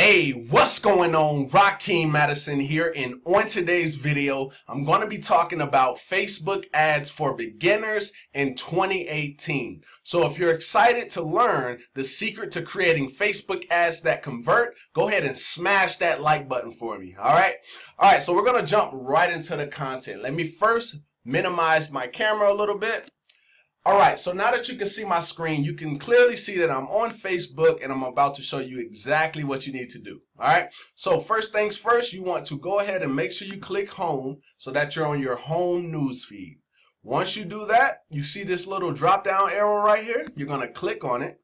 Hey, what's going on? Rakeem Madison here, and on today's video, I'm going to be talking about Facebook ads for beginners in 2018. So if you're excited to learn the secret to creating Facebook ads that convert, go ahead and smash that like button for me. All right, so we're going to jump right into the content. Let me first minimize my camera a little bit. Alright, so now that you can see my screen, you can clearly see that I'm on Facebook and I'm about to show you exactly what you need to do. Alright, so first things first, you want to go ahead and make sure you click home so that you're on your home news feed. Once you do that, you see this little drop down arrow right here. You're going to click on it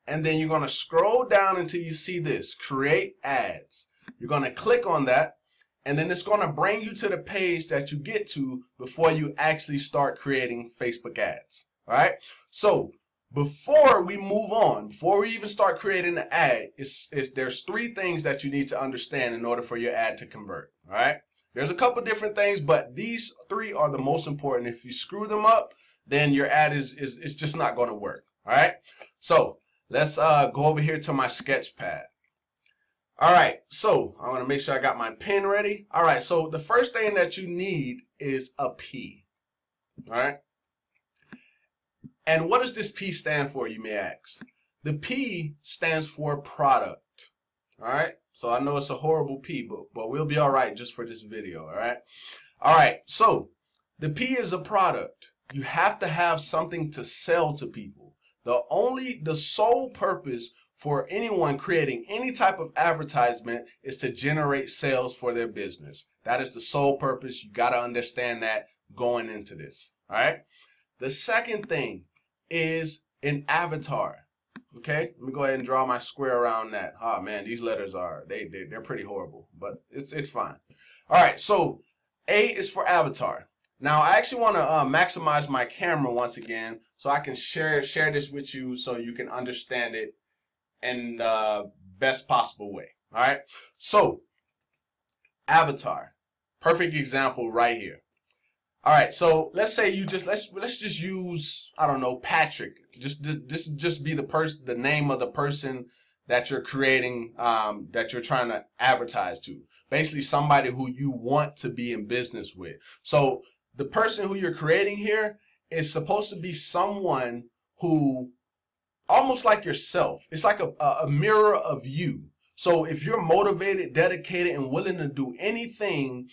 and then you're going to scroll down until you see this, create ads. You're going to click on that and then it's going to bring you to the page that you get to before you actually start creating Facebook ads. All right, so before we move on, before we even start creating the ad, there's three things that you need to understand in order for your ad to convert. All right, there's a couple different things, but these three are the most important. If you screw them up, then your ad is just not going to work. All right, so let's go over here to my sketch pad. All right, so I want to make sure I got my pen ready. All right, so the first thing that you need is a P. All right. And what does this P stand for, you may ask? The P stands for product. All right, so I know it's a horrible P, but we'll be all right just for this video. All right, so the P is a product. You have to have something to sell to people. The sole purpose for anyone creating any type of advertisement is to generate sales for their business. That is the sole purpose. You got to understand that going into this. All right, the second thing is an avatar. Okay, let me go ahead and draw my square around that. Oh man, these letters are they're pretty horrible, but it's fine. All right, so A is for avatar. Now I actually want to maximize my camera once again so I can share this with you so you can understand it in the best possible way. All right, so avatar, perfect example right here. All right, so let's say you let's just use, I don't know, Patrick. Just be the name of the person that you're creating, that you're trying to advertise to. Basically, somebody who you want to be in business with. So the person who you're creating here is supposed to be someone who, almost like yourself. It's like a mirror of you. So if you're motivated, dedicated, and willing to do anything,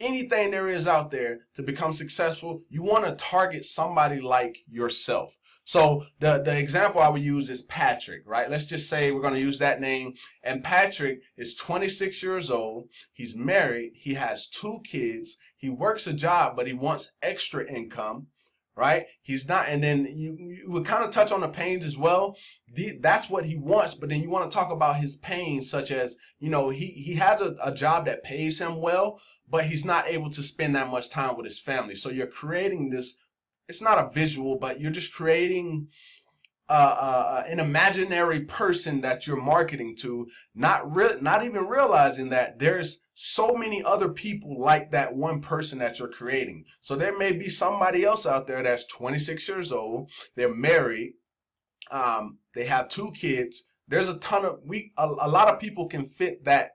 anything there is out there to become successful, you want to target somebody like yourself. So the example I would use is Patrick, right? Let's just say we're going to use that name. And Patrick is 26 years old. He's married. He has 2 kids. He works a job, but he wants extra income, right? He's not, and then you would kind of touch on the pains as well. That's what he wants, but then you want to talk about his pains, such as, you know, he has a job that pays him well, but he's not able to spend that much time with his family. So you're creating this, it's not a visual, but you're just creating an imaginary person that you're marketing to, not even realizing that there's so many other people like that one person that you're creating. So there may be somebody else out there that's 26 years old, they're married, they have 2 kids. There's a ton of, a lot of people can fit that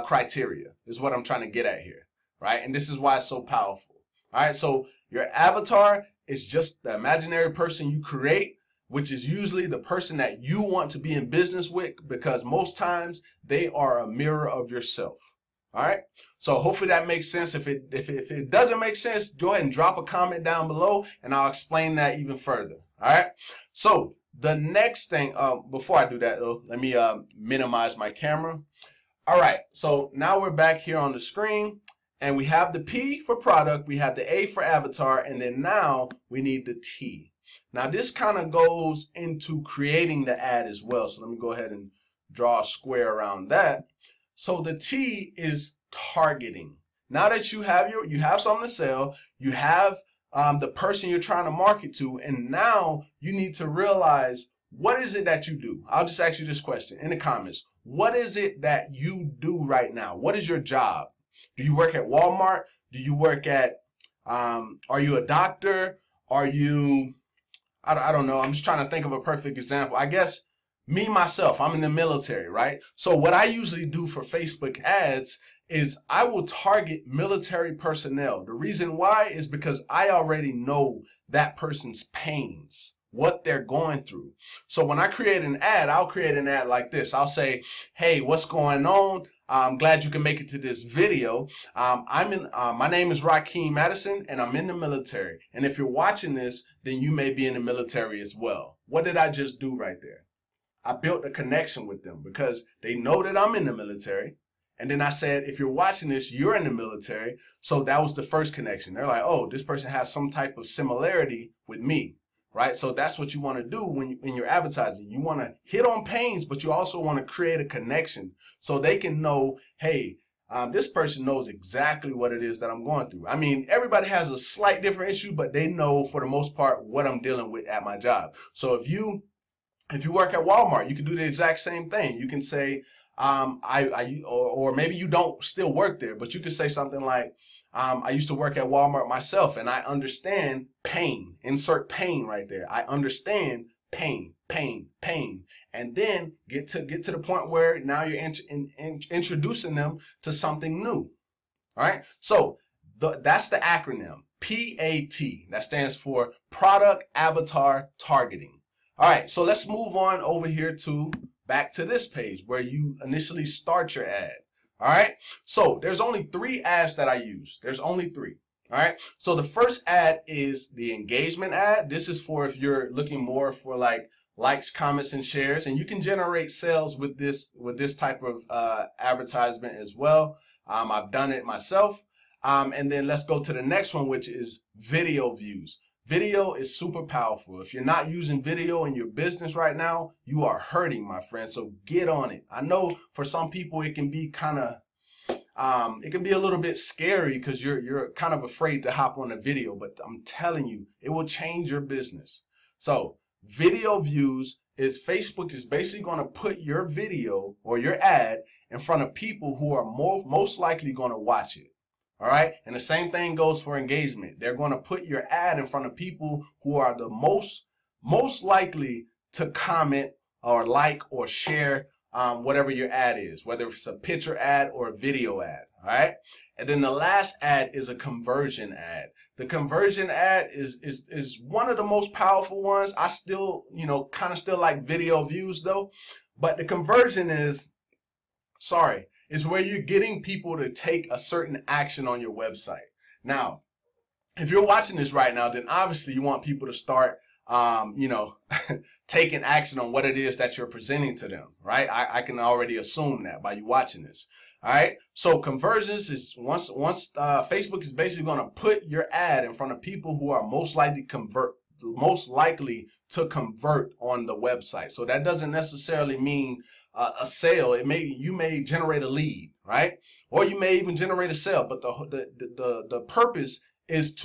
criteria, is what I'm trying to get at here, right? And this is why it's so powerful. All right, so your avatar is just the imaginary person you create, which is usually the person that you want to be in business with, because most times they are a mirror of yourself. All right, so hopefully that makes sense. If it doesn't make sense, go ahead and drop a comment down below and I'll explain that even further. All right, so the next thing, before I do that though, let me minimize my camera. All right, so now we're back here on the screen and we have the P for product, we have the A for avatar, and then now we need the T. Now this kind of goes into creating the ad as well. So let me go ahead and draw a square around that. So the T is targeting. Now that you have something to sell, you have the person you're trying to market to, and now you need to realize, what is it that you do? I'll just ask you this question in the comments. What is it that you do right now? What is your job? Do you work at Walmart? Do you work at, are you a doctor? Are you, I don't know. I'm just trying to think of a perfect example. I guess me, myself, I'm in the military, right? So what I usually do for Facebook ads is I will target military personnel. The reason why is because I already know that person's pains, what they're going through. So when I create an ad, I'll create an ad like this. I'll say, hey, what's going on? I'm glad you can make it to this video. My name is Rakeem Madison, and I'm in the military. And if you're watching this, then you may be in the military as well. What did I just do right there? I built a connection with them because they know that I'm in the military. And then I said, if you're watching this, you're in the military. So that was the first connection. They're like, oh, this person has some type of similarity with me, right? So that's what you want to do when you're advertising. You want to hit on pains, but you also want to create a connection so they can know, hey, this person knows exactly what it is that I'm going through. I mean, everybody has a slight different issue, but they know for the most part what I'm dealing with at my job. So if you work at Walmart, you can do the exact same thing. You can say, or maybe you don't still work there, but you could say something like, I used to work at Walmart myself, and I understand pain. Insert pain right there. I understand pain, pain, pain, and then get to the point where now you're introducing them to something new. All right. So that's the acronym PAT. That stands for Product Avatar Targeting. All right, so let's move on over here back to this page where you initially start your ad. All right, so there's only 3 ads that I use. There's only 3. All right, so the first ad is the engagement ad. This is for if you're looking more for like likes, comments, and shares, and you can generate sales with this type of advertisement as well. I've done it myself. And then let's go to the next one, which is video views. Video is super powerful. If you're not using video in your business right now, you are hurting, my friend. So get on it. I know for some people it can be kind of, it can be a little bit scary because you're kind of afraid to hop on a video. But I'm telling you, it will change your business. So video views is Facebook is basically going to put your video or your ad in front of people who are most likely going to watch it. All right. And the same thing goes for engagement. They're going to put your ad in front of people who are the most likely to comment or like or share whatever your ad is, whether it's a picture ad or a video ad. All right. And then the last ad is a conversion ad. The conversion ad is one of the most powerful ones. I still, kind of still like video views though. But the conversion is where you're getting people to take a certain action on your website. Now, if you're watching this right now, then obviously you want people to start, taking action on what it is that you're presenting to them, right? I can already assume that by you watching this. All right. So conversions is once Facebook is basically going to put your ad in front of people who are most likely to convert on the website. So that doesn't necessarily mean a sale. You may generate a lead, right? Or you may even generate a sale. But the purpose is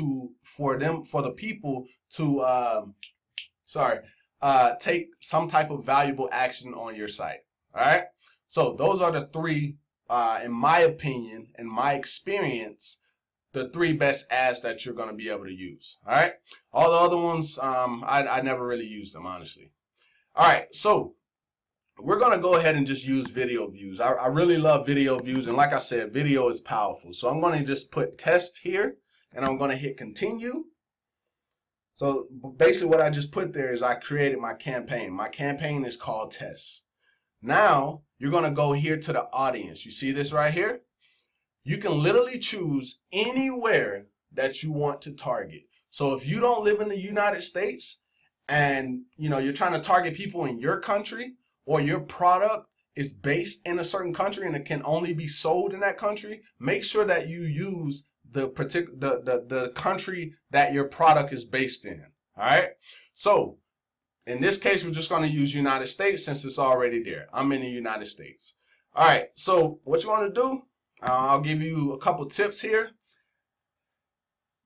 for the people to take some type of valuable action on your site. All right. So those are the 3, in my opinion, in my experience, the 3 best ads that you're going to be able to use. All right. All the other ones, I never really used them, honestly. All right. So we're going to go ahead and just use video views. I really love video views. And like I said, video is powerful. So I'm going to just put test here and I'm going to hit continue. So basically what I just put there is I created my campaign. My campaign is called test. Now you're going to go here to the audience. You see this right here? You can literally choose anywhere that you want to target. So if you don't live in the United States and you're trying to target people in your country, or your product is based in a certain country and it can only be sold in that country, make sure that you use the country that your product is based in. All right. So in this case, we're just going to use United States since it's already there. I'm in the United States. All right. So what you want to do, I'll give you a couple tips here.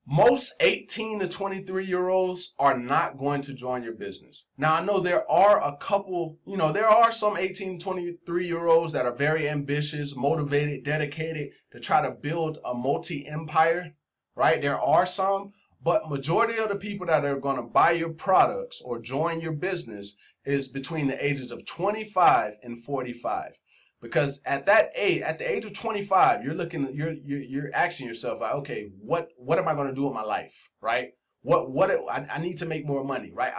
Most 18 to 23-year-olds are not going to join your business. Now, I know there are a couple, there are some 18 to 23-year-olds that are very ambitious, motivated, dedicated to try to build a multi-empire, right? There are some, But majority of the people that are going to buy your products or join your business is between the ages of 25 and 45. Because at that age, at the age of 25, you're asking yourself, like, okay, what am I going to do with my life, right? I need to make more money, right?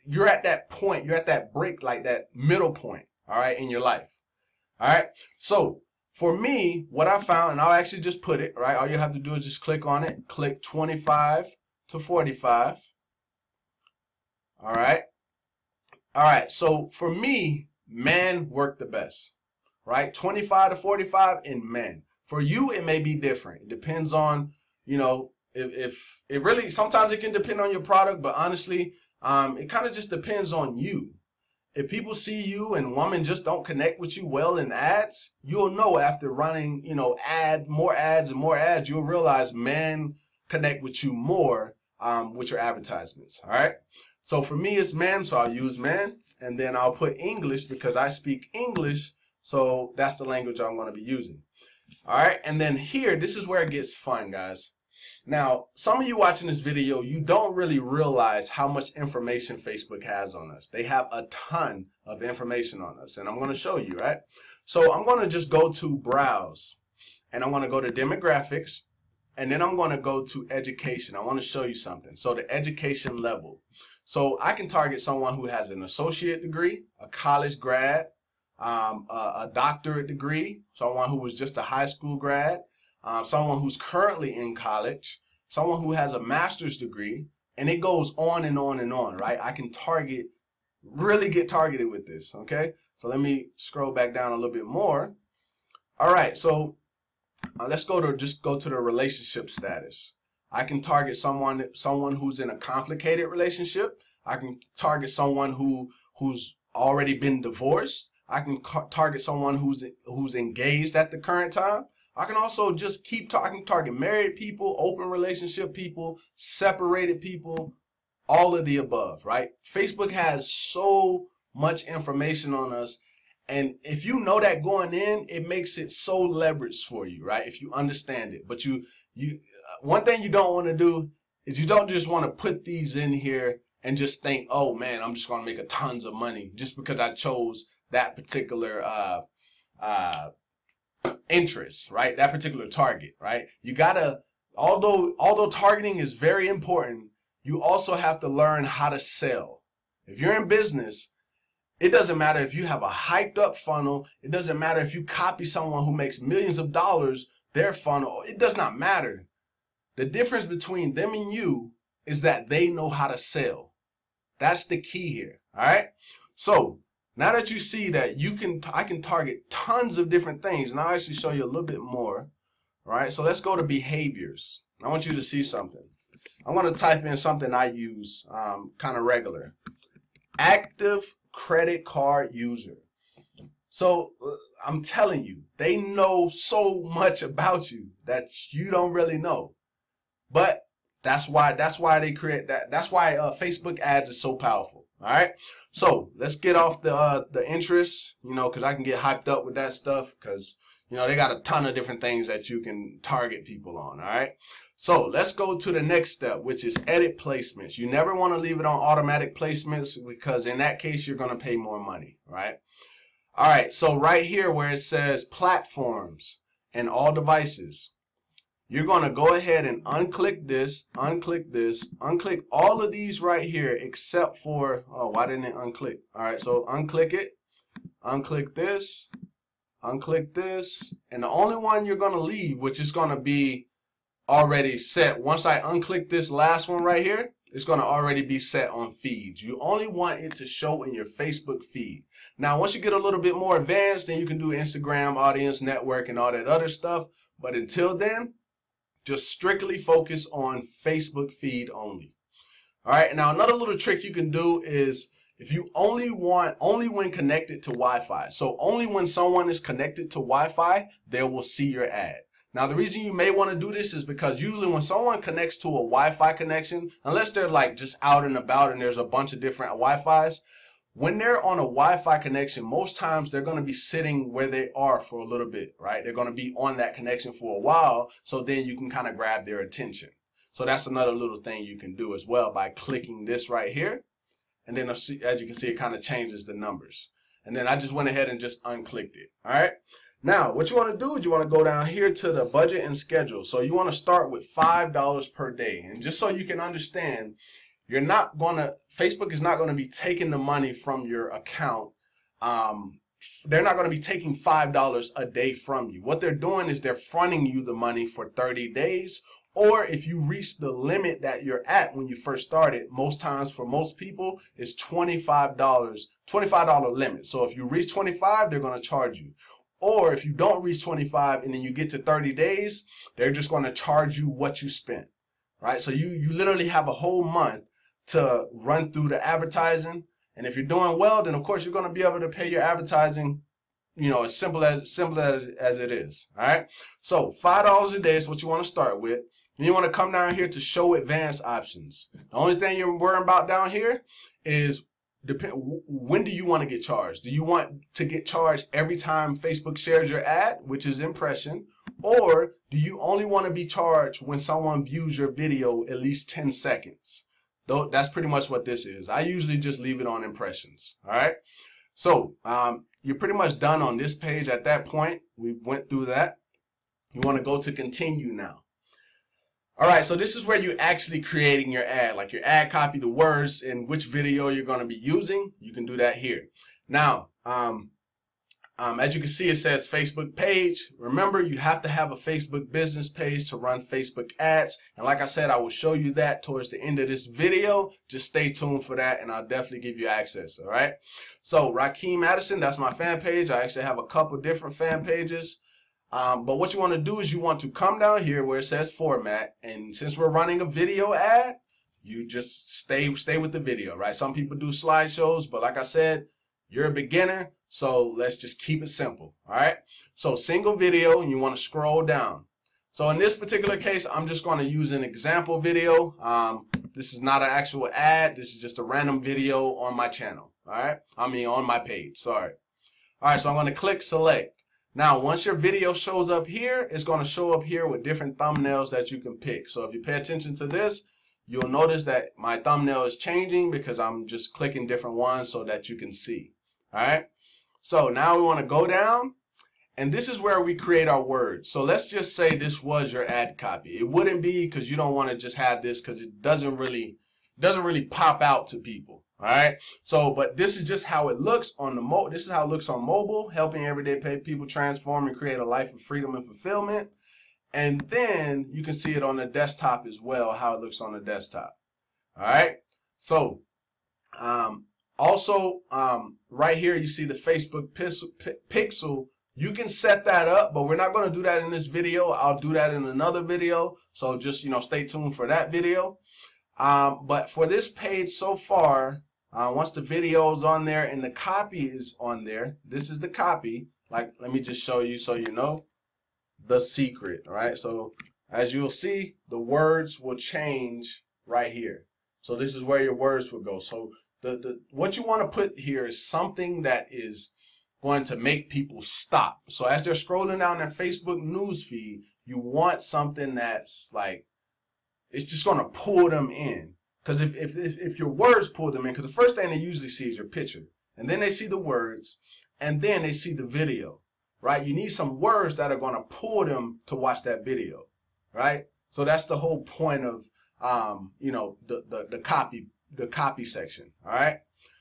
You're at that point, you're at that break, like that middle point, all right, in your life. All right. So for me, what I found, and I'll actually just put it, right? All you have to do is just click on it, click 25 to 45. All right. All right. So for me, men work the best, right? 25 to 45 in men. For you, it may be different. It depends on, you know, if it really, sometimes it can depend on your product, but honestly, it kind of just depends on you. If people see you and women just don't connect with you well in ads, you'll know after running, you know, more ads and more ads, you'll realize men connect with you more with your advertisements. All right. So for me, it's men. So I'll use men, and then I'll put English because I speak English. So that's the language I'm going to be using. All right. And then here, this is where it gets fun, guys. Now, some of you watching this video, you don't really realize how much information Facebook has on us. They have a ton of information on us, and I'm going to show you, right? So I'm going to just go to browse, and I'm going to go to demographics, and then I'm going to go to education. I want to show you something. So the education level. So I can target someone who has an associate degree, a college grad, a doctorate degree, someone who was just a high school grad, someone who's currently in college, someone who has a master's degree, and it goes on and on and on, right? I can really get targeted with this, okay? So let me scroll back down a little bit more. All right, so let's go to the relationship status. I can target someone who's in a complicated relationship. I can target someone who's already been divorced. I can target someone who's engaged at the current time. I can also just I can target married people, open relationship people, separated people, all of the above, right? Facebook has so much information on us. And if you know that going in, it makes it so leveraged for you, right? If you understand it. But one thing you don't want to do is you don't just want to put these in here and just think, oh man, I'm just going to make a tons of money just because I chose that particular interest, right? That particular target, right? You gotta, although targeting is very important, you also have to learn how to sell. If you're in business, it doesn't matter if you have a hyped up funnel. It doesn't matter if you copy someone who makes millions of dollars, their funnel. It does not matter. The difference between them and you is that they know how to sell. That's the key here. All right. So now that you see that I can target tons of different things, and I'll actually show you a little bit more. All right, so let's go to behaviors. I want you to see something. I'm going to type in something I use kind of regular. Active credit card user. So I'm telling you, they know so much about you that you don't really know. But that's why they create that. That's why Facebook ads is so powerful. All right. So let's get off the interest, you know, because I can get hyped up with that stuff because, you know, they got a ton of different things that you can target people on. All right. So let's go to the next step, which is edit placements. You never want to leave it on automatic placements because in that case, you're going to pay more money. Right. All right. So right here where it says platforms and all devices, you're going to go ahead and unclick this, unclick all of these right here except for, oh, why didn't it unclick? All right, so unclick it, unclick this, and the only one you're going to leave, which is going to be already set. Once I unclick this last one right here, it's going to already be set on feeds. You only want it to show in your Facebook feed. Now, once you get a little bit more advanced, then you can do Instagram, audience network, and all that other stuff. But until then, just strictly focus on Facebook feed only. All right. Now, another little trick you can do is if you only when connected to Wi-Fi. So only when someone is connected to Wi-Fi, they will see your ad. Now, the reason you may want to do this is because usually when someone connects to a Wi-Fi connection, unless they're like just out and about and there's a bunch of different Wi-Fis, when they're on a Wi-Fi connection, most times they're going to be sitting where they are for a little bit, right? They're going to be on that connection for a while, so then you can kind of grab their attention. So that's another little thing you can do as well by clicking this right here. And then as you can see, it kind of changes the numbers. And then I just went ahead and just unclicked it. All right. Now, what you want to do is you want to go down here to the budget and schedule. So you want to start with $5 per day. And just so you can understand, Facebook is not going to be taking the money from your account. They're not going to be taking $5 a day from you. What they're doing is they're fronting you the money for 30 days. Or if you reach the limit that you're at when you first started, most times for most people, it's $25 limit. So if you reach 25, they're going to charge you. Or if you don't reach 25 and then you get to 30 days, they're just going to charge you what you spent, right? So you literally have a whole month to run through the advertising. And if you're doing well, then of course you're going to be able to pay your advertising, you know, as simple as it is. All right. So $5 a day is what you want to start with. And you want to come down here to show advanced options. The only thing you're worrying about down here is when do you want to get charged? Do you want to get charged every time Facebook shares your ad, which is impression? Or do you only want to be charged when someone views your video at least 10 seconds? Though that's pretty much what this is. I usually just leave it on impressions. All right. So you're pretty much done on this page at that point. We went through that. You want to go to continue now. All right, so this is where you're actually creating your ad, like your ad copy, the words, and which video you're going to be using. You can do that here. Now, as you can see, it says Facebook page. Remember, you have to have a Facebook business page to run Facebook ads. And like I said, I will show you that towards the end of this video. Just stay tuned for that, and I'll definitely give you access, all right? So, Rakeem Addison, that's my fan page. I actually have a couple different fan pages. But what you want to do is you want to come down here where it says format, and since we're running a video ad, you just stay with the video, right? Some people do slideshows, but like I said, you're a beginner, so let's just keep it simple, all right? So single video, and you want to scroll down. So in this particular case, I'm just going to use an example video. This is not an actual ad. This is just a random video on my channel, all right? I mean on my page, sorry. All right, so I'm going to click select. Now, once your video shows up here, it's going to show up here with different thumbnails that you can pick. So if you pay attention to this, you'll notice that my thumbnail is changing because I'm just clicking different ones so that you can see. All right. So now we want to go down, and this is where we create our words. So let's just say this was your ad copy. It wouldn't be, because you don't want to just have this because it doesn't really pop out to people. All right. So, but this is just how it looks on the this is how it looks on mobile, helping everyday people transform and create a life of freedom and fulfillment. And then you can see it on the desktop as well, how it looks on the desktop. All right. So, also, right here, you see the Facebook pixel. You can set that up, but we're not going to do that in this video. I'll do that in another video. So just, you know, stay tuned for that video. But for this page so far, once the video is on there and the copy is on there, this is the copy. Like, let me just show you so you know the secret. All right. So as you'll see, the words will change right here. So this is where your words will go. So what you want to put here is something that is going to make people stop. So as they're scrolling down their Facebook news feed, you want something that's like, it's just going to pull them in. Because if your words pull them in, because the first thing they usually see is your picture. And then they see the words. And then they see the video. Right? You need some words that are going to pull them to watch that video. Right? So that's the whole point of, you know, the copy section. All right?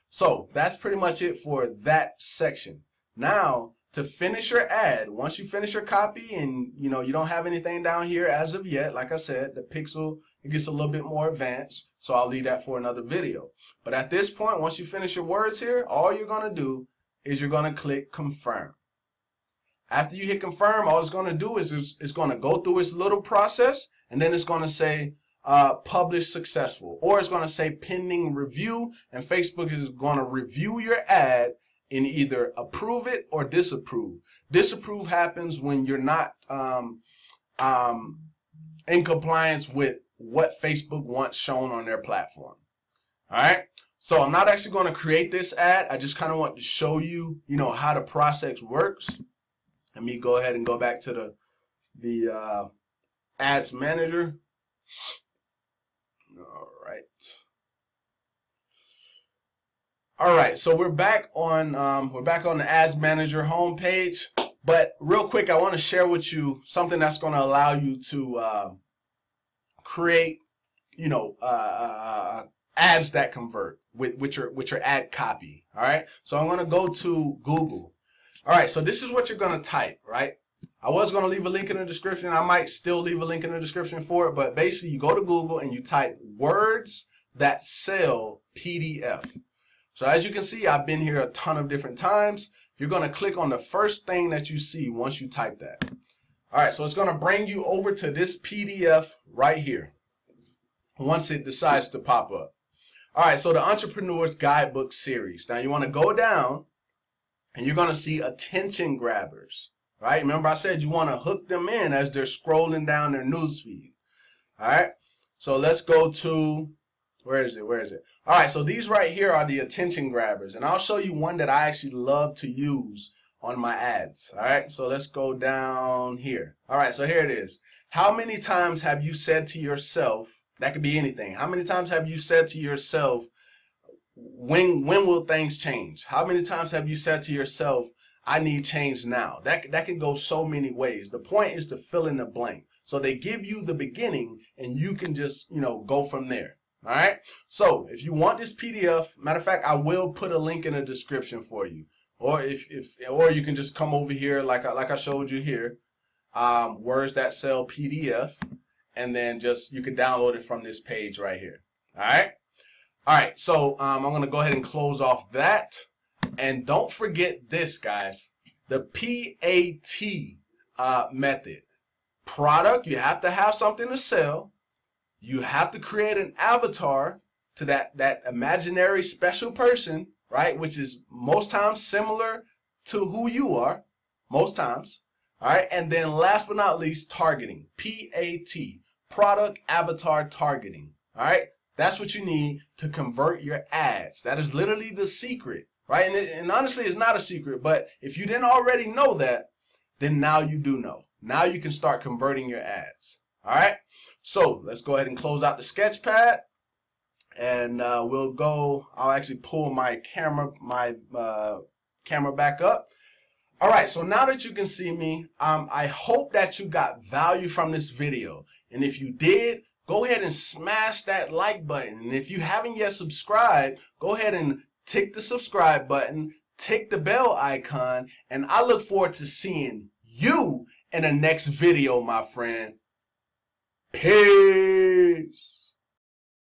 So that's pretty much it for that section. Now, to finish your ad, once you finish your copy and, you know, you don't have anything down here as of yet, like I said, the pixel, it gets a little bit more advanced, so I'll leave that for another video. But at this point, once you finish your words here, all you're going to do is you're going to click confirm. After you hit confirm, all it's going to do is it's going to go through its little process, and then it's going to say publish successful, or it's going to say pending review, and Facebook is going to review your ad and either approve it or disapprove. Disapprove happens when you're not in compliance with what Facebook wants shown on their platform. All right. So I'm not actually going to create this ad. I just kind of want to show you, you know, how the process works. Let me go ahead and go back to the ads manager. All right, so we're back on the Ads Manager homepage. But real quick, I want to share with you something that's going to allow you to create, ads that convert with your ad copy. All right, so I'm going to go to Google. All right, so this is what you're going to type, right? I was going to leave a link in the description. I might still leave a link in the description for it, but basically you go to Google and you type words that sell PDF. So as you can see, I've been here a ton of different times. You're going to click on the first thing that you see once you type that. All right, so it's going to bring you over to this PDF right here once it decides to pop up. All right, so the Entrepreneur's Guidebook series. Now you want to go down and you're going to see attention grabbers. Right? Remember I said you want to hook them in as they're scrolling down their newsfeed. All right, so let's go to, where is it? All right, so these right here are the attention grabbers, and I'll show you one that I actually love to use on my ads. All right, so let's go down here. All right, so here it is. How many times have you said to yourself, that could be anything, how many times have you said to yourself, when will things change? How many times have you said to yourself, I need change now? That can go so many ways. The point is to fill in the blank. So they give you the beginning and you can just, go from there. All right. So if you want this PDF, matter of fact, I will put a link in the description for you. Or or you can just come over here like I showed you here, words that sell PDF, and then you can download it from this page right here. All right. All right. So I'm going to go ahead and close off that. And don't forget this, guys, the PAT method. Product, you have to have something to sell. You have to create an avatar to that imaginary special person, right? Which is most times similar to who you are, most times. All right. And then last but not least, targeting. PAT, product avatar targeting. All right. That's what you need to convert your ads. That is literally the secret. Right, and honestly, it's not a secret, but if you didn't already know that, then now you do know. Now you can start converting your ads. All right, so let's go ahead and close out the Sketchpad, and I'll actually pull my camera back up. All right, so now that you can see me, I hope that you got value from this video, and if you did, go ahead and smash that like button, and if you haven't yet subscribed, go ahead and tick the subscribe button, tick the bell icon, and I look forward to seeing you in the next video, my friend. Peace.